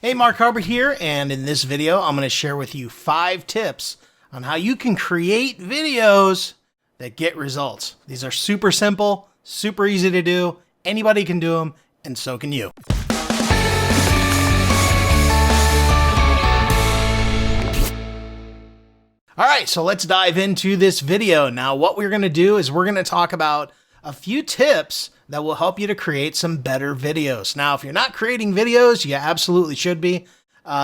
Hey, Mark Harbert here, and in this video, I'm going to share with you 5 tips on how you can create videos that get results. These are super simple, super easy to do. Anybody can do them, and so can you. All right, so let's dive into this video. Now, what we're going to do is we're going to talk about a few tips that will help you to create some better videos. Now, if you're not creating videos, you absolutely should be.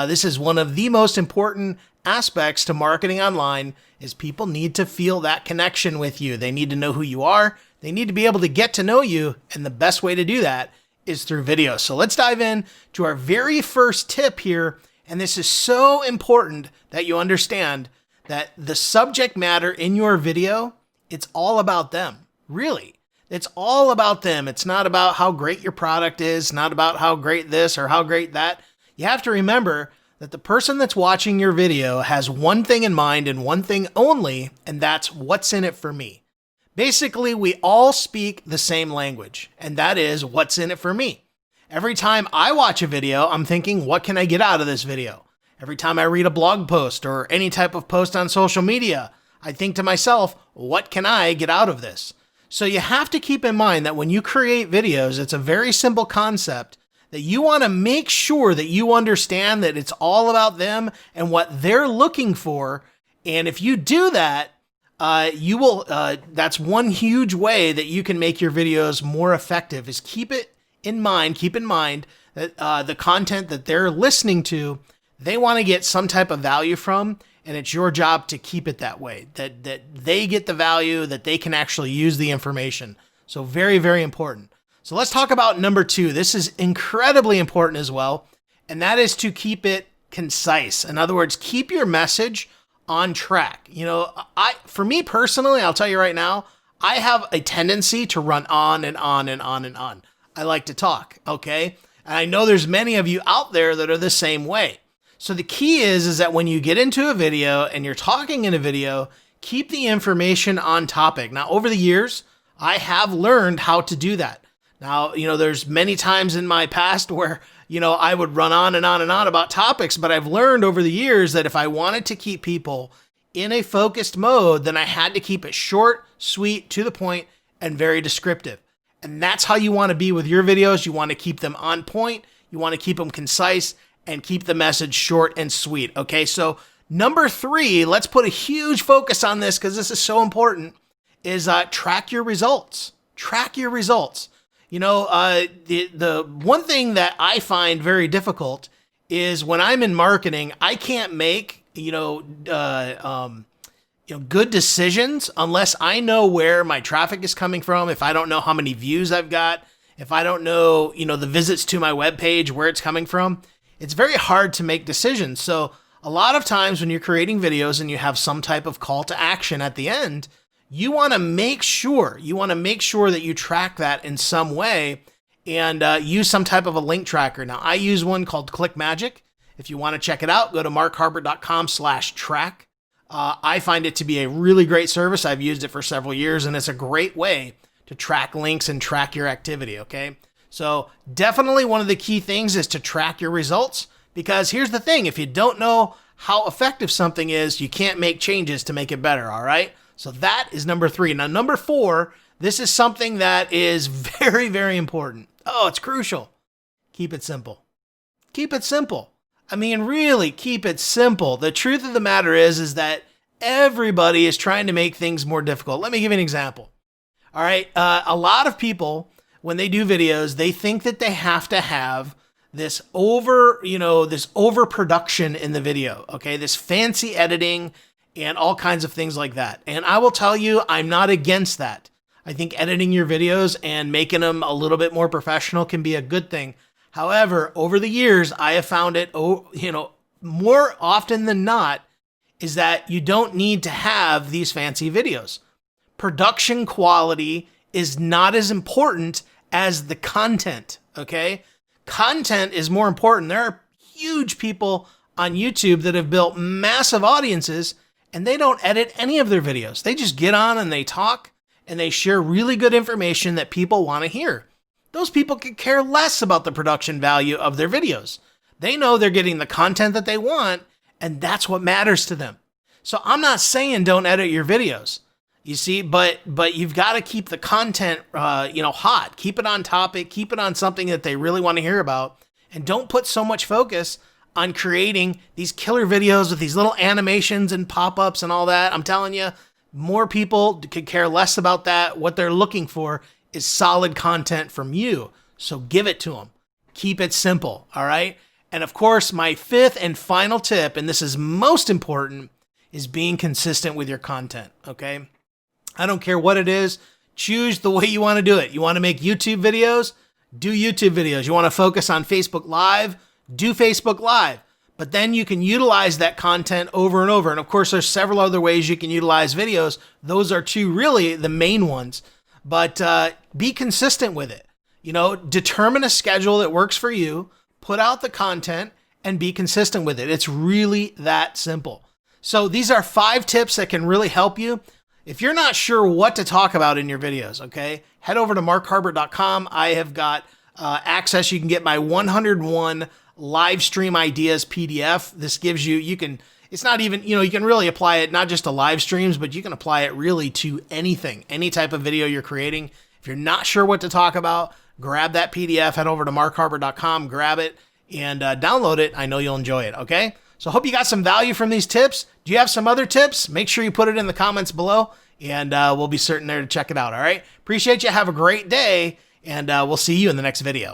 This is one of the most important aspects to marketing online is people need to feel that connection with you. They need to know who you are. They need to be able to get to know you. And the best way to do that is through video. So let's dive in to our very first tip here. And this is so important that you understand that the subject matter in your video, it's all about them. Really. It's all about them. It's not about how great your product is, not about how great this or how great that. You have to remember that the person that's watching your video has one thing in mind and one thing only, and that's what's in it for me. Basically, we all speak the same language, and that is what's in it for me. Every time I watch a video, I'm thinking, what can I get out of this video? Every time I read a blog post or any type of post on social media, I think to myself, what can I get out of this? So you have to keep in mind that when you create videos, it's a very simple concept that you want to make sure that you understand that it's all about them and what they're looking for. And if you do that, you will, that's one huge way that you can make your videos more effective is keep in mind that the content that they're listening to, they want to get some type of value from. And it's your job to keep it that way, that they get the value, that they can actually use the information. So very, very important. So let's talk about number 2. This is incredibly important as well. And that is to keep it concise. In other words, keep your message on track. You know, for me personally, I'll tell you right now, I have a tendency to run on and on and on and on. I like to talk, okay? And I know there's many of you out there that are the same way. So the key is that when you get into a video and you're talking in a video, keep the information on topic. Now, over the years, I have learned how to do that. Now, you know, there's many times in my past where, you know, I would run on and on and on about topics, but I've learned over the years that if I wanted to keep people in a focused mode, then I had to keep it short, sweet, to the point, and very descriptive. And that's how you want to be with your videos. You want to keep them on point. You want to keep them concise and keep the message short and sweet. Okay, so number 3, let's put a huge focus on this because this is so important, is track your results. Track your results. You know, the one thing that I find very difficult is when I'm in marketing, I can't make, good decisions unless I know where my traffic is coming from, if I don't know how many views I've got, if I don't know, the visits to my webpage, where it's coming from. It's very hard to make decisions. So a lot of times when you're creating videos and you have some type of call to action at the end, you want to make sure that you track that in some way and use some type of a link tracker. Now, I use one called ClickMagick. If you want to check it out, go to markharbert.com/track. I find it to be a really great service. I've used it for several years, and it's a great way to track links and track your activity, okay? So definitely one of the key things is to track your results, because here's the thing. If you don't know how effective something is, you can't make changes to make it better. All right. So that is number 3. Now, number 4, this is something that is very, very important. Oh, it's crucial. Keep it simple. Keep it simple. I mean, really keep it simple. The truth of the matter is that everybody is trying to make things more difficult. Let me give you an example. All right. A lot of people, when they do videos, they think that they have to have this overproduction in the video, okay? This fancy editing and all kinds of things like that. And I will tell you, I'm not against that. I think editing your videos and making them a little bit more professional can be a good thing. However, over the years, I have found it, more often than not, is that you don't need to have these fancy videos. Production quality is not as important as the content, okay? Content is more important. There are huge people on YouTube that have built massive audiences and they don't edit any of their videos. They just get on and they talk and they share really good information that people want to hear. Those people could care less about the production value of their videos. They know they're getting the content that they want, and that's what matters to them. So I'm not saying don't edit your videos, you see, but you've got to keep the content, hot. Keep it on topic. Keep it on something that they really want to hear about, and don't put so much focus on creating these killer videos with these little animations and pop-ups and all that. I'm telling you, more people could care less about that. What they're looking for is solid content from you. So give it to them. Keep it simple, all right? And of course, my fifth and final tip, and this is most important, is being consistent with your content, okay? I don't care what it is. Choose the way you want to do it. You want to make YouTube videos? Do YouTube videos. You want to focus on Facebook Live? Do Facebook Live. But then you can utilize that content over and over. And of course, there's several other ways you can utilize videos. Those are two really the main ones. But be consistent with it. Determine a schedule that works for you, put out the content, and be consistent with it. It's really that simple. So these are 5 tips that can really help you. If you're not sure what to talk about in your videos, okay, head over to markharbert.com. I have got access. You can get my 101 live stream ideas PDF. This gives you it's not even, you can really apply it not just to live streams, but you can apply it really to anything, any type of video you're creating. If you're not sure what to talk about, grab that PDF, head over to markharbert.com, grab it, and download it. I know you'll enjoy it, okay? So I hope you got some value from these tips. Do you have some other tips? Make sure you put it in the comments below, and we'll be certain there to check it out, all right? Appreciate you. Have a great day, and we'll see you in the next video.